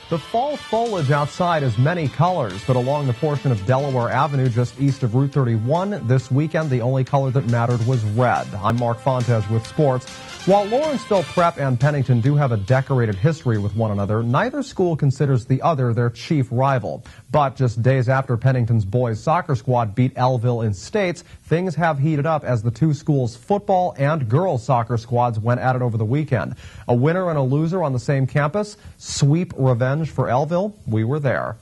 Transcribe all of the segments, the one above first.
The fall foliage outside is many colors, but along the portion of Delaware Avenue just east of Route 31 this weekend, the only color that mattered was red. I'm Mark Fontes with sports. While Lawrenceville Prep and Pennington do have a decorated history with one another, neither school considers the other their chief rival. But just days after Pennington's boys soccer squad beat Allentown in states, things have heated up as the two schools' football and girls soccer squads went at it over the weekend. A winner and a loser on the same campus. Sweep revenge for Allentown. We were there.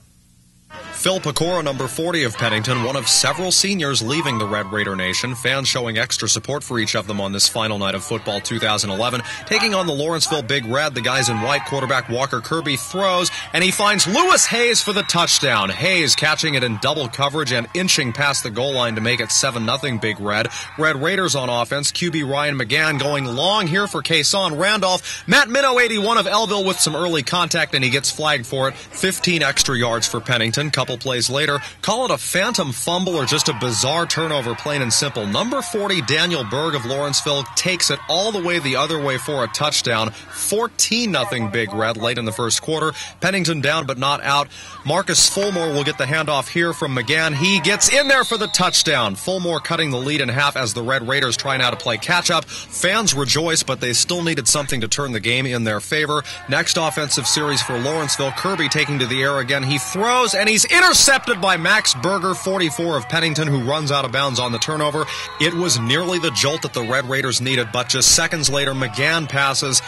Phil Pecora, number 40 of Pennington, one of several seniors leaving the Red Raider Nation. Fans showing extra support for each of them on this final night of football 2011. Taking on the Lawrenceville Big Red, the guys in white, quarterback Walker Kirby throws, and he finds Lewis Hayes for the touchdown. Hayes catching it in double coverage and inching past the goal line to make it 7-0 Big Red. Red Raiders on offense. QB Ryan McGann going long here for Kason Randolph. Matt Minnow, 81 of Elville, with some early contact, and he gets flagged for it. 15 extra yards for Pennington. Couple plays later, call it a phantom fumble or just a bizarre turnover, plain and simple. Number 40, Daniel Berg of Lawrenceville, takes it all the way the other way for a touchdown. 14-0 Big Red late in the first quarter. Pennington down but not out. Marcus Fulmore will get the handoff here from McGann. He gets in there for the touchdown. Fulmore cutting the lead in half as the Red Raiders try now to play catch-up. Fans rejoice, but they still needed something to turn the game in their favor. Next offensive series for Lawrenceville. Kirby taking to the air again. He throws, and he's intercepted by Max Berger, 44 of Pennington, who runs out of bounds on the turnover. It was nearly the jolt that the Red Raiders needed, but just seconds later, McGann passes.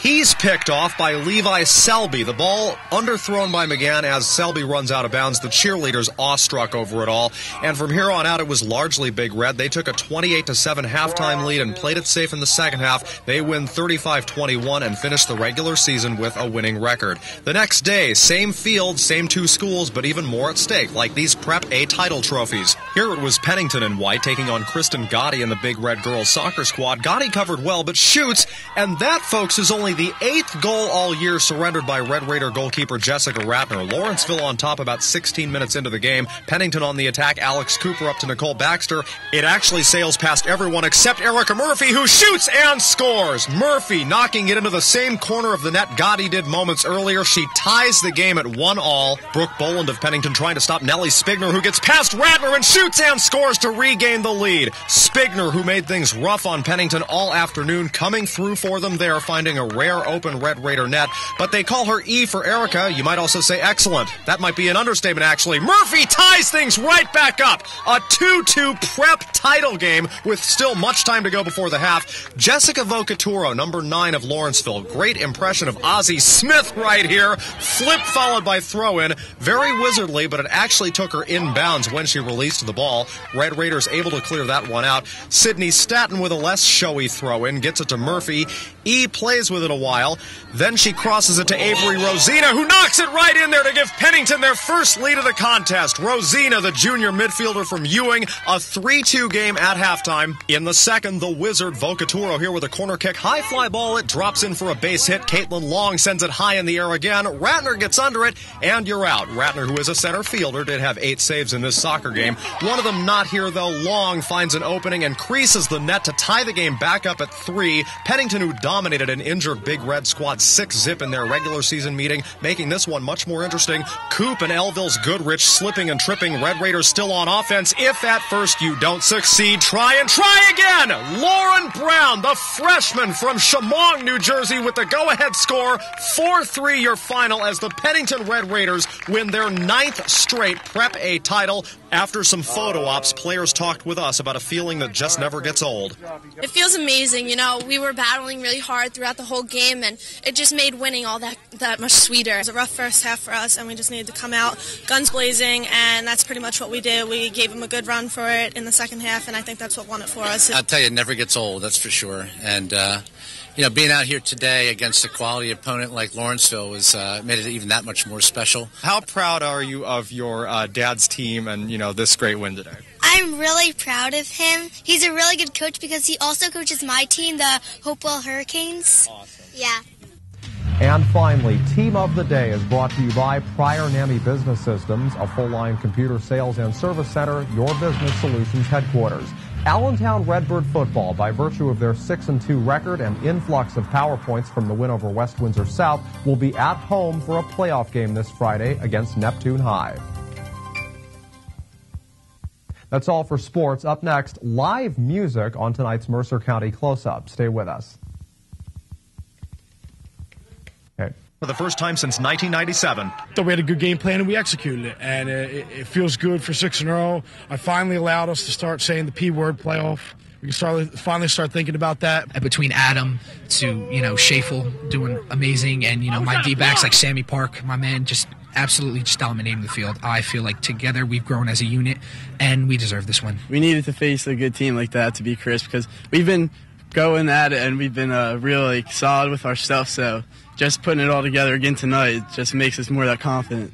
He's picked off by Levi Selby. The ball underthrown by McGann as Selby runs out of bounds. The cheerleaders awestruck over it all. And from here on out, it was largely Big Red. They took a 28-7 halftime lead and played it safe in the second half. They win 35-21 and finish the regular season with a winning record. The next day, same field, same two schools, but even more at stake, like these Prep A title trophies. Here it was Pennington in white taking on Kristen Gotti and the Big Red girls soccer squad. Gotti covered well, but shoots, and that, folks, is only the 8th goal all year surrendered by Red Raider goalkeeper Jessica Ratner. Lawrenceville on top about 16 minutes into the game. Pennington on the attack. Alex Cooper up to Nicole Baxter. It actually sails past everyone except Erica Murphy, who shoots and scores. Murphy knocking it into the same corner of the net Gotti did moments earlier. She ties the game at 1-1. Brooke Boland of Pennington trying to stop Nellie Spigner, who gets past Ratner and shoots and scores to regain the lead. Spigner, who made things rough on Pennington all afternoon, coming through for them there, finding a rare open Red Raider net, but they call her E for Erica. You might also say excellent. That might be an understatement, actually. Murphy ties things right back up. A 2-2 Prep title game with still much time to go before the half. Jessica Vocaturo, number 9 of Lawrenceville. Great impression of Ozzie Smith right here. Flip followed by throw-in. Very wizardly, but it actually took her inbounds when she released the ball. Red Raiders able to clear that one out. Sydney Staton with a less showy throw-in. Gets it to Murphy. E plays with it a while. Then she crosses it to Avery Rosina, who knocks it right in there to give Pennington their first lead of the contest. Rosina, the junior midfielder from Ewing, a 3-2 game at halftime. In the second, the wizard Vocaturo here with a corner kick. High fly ball, it drops in for a base hit. Caitlin Long sends it high in the air again. Ratner gets under it, and you're out. Ratner, who is a center fielder, did have 8 saves in this soccer game. One of them not here, though. Long finds an opening and creases the net to tie the game back up at 3. Pennington, who dominated an injured Big Red squad 6-0 in their regular season meeting, making this one much more interesting. Coop and Elville's Goodrich slipping and tripping. Red Raiders still on offense. If at first you don't succeed, try and try again. Lauren Brown, the freshman from Shamong, New Jersey, with the go-ahead score. 4-3 your final as the Pennington Red Raiders win their 9th straight Prep A title. After some photo ops, players talked with us about a feeling that just never gets old. It feels amazing. You know, we were battling really hard throughout the whole game, and it just made winning all that much sweeter. It was a rough first half for us, and we just needed to come out guns blazing, and that's pretty much what we did. We gave them a good run for it in the second half, and I think that's what won it for us. I'll tell you, it never gets old, that's for sure. And, you know, being out here today against a quality opponent like Lawrenceville was made it even that much more special. How proud are you of your dad's team and, you know, this great win today? I'm really proud of him. He's a really good coach because he also coaches my team, the Hopewell Hurricanes. Awesome. Yeah. And finally, Team of the Day is brought to you by Prior NAMI Business Systems, a full-line computer sales and service center, your business solutions headquarters. Allentown Redbird football, by virtue of their 6-2 record and influx of power points from the win over West Windsor South, will be at home for a playoff game this Friday against Neptune High. That's all for sports. Up next, live music on tonight's Mercer County Close-Up. Stay with us. Okay. For the first time since 1997. So we had a good game plan and we executed it, and it feels good for 6 in a row. I finally allowed us to start saying the P word, playoff. We can finally start thinking about that. Between Adam to, Shafel doing amazing, and, my D-backs like Sammy Park, my man, just absolutely just dominating the field. I feel like together we've grown as a unit, and we deserve this win. We needed to face a good team like that, to be crisp, because we've been going at it and we've been really solid with our stuff, so just putting it all together again tonight just makes us more that confident.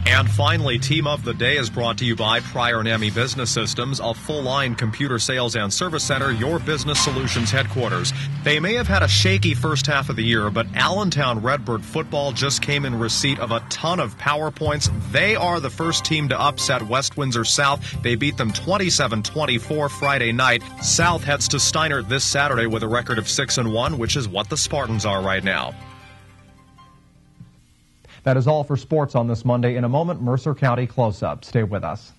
And finally, Team of the Day is brought to you by Pryor & Emmy Business Systems, a full-line computer sales and service center, your business solutions headquarters. They may have had a shaky first half of the year, but Allentown Redbird football just came in receipt of a ton of power points. They are the first team to upset West Windsor South. They beat them 27-24 Friday night. South heads to Steinert this Saturday with a record of 6-1, which is what the Spartans are right now. That is all for sports on this Monday. In a moment, Mercer County Close-Up. Stay with us.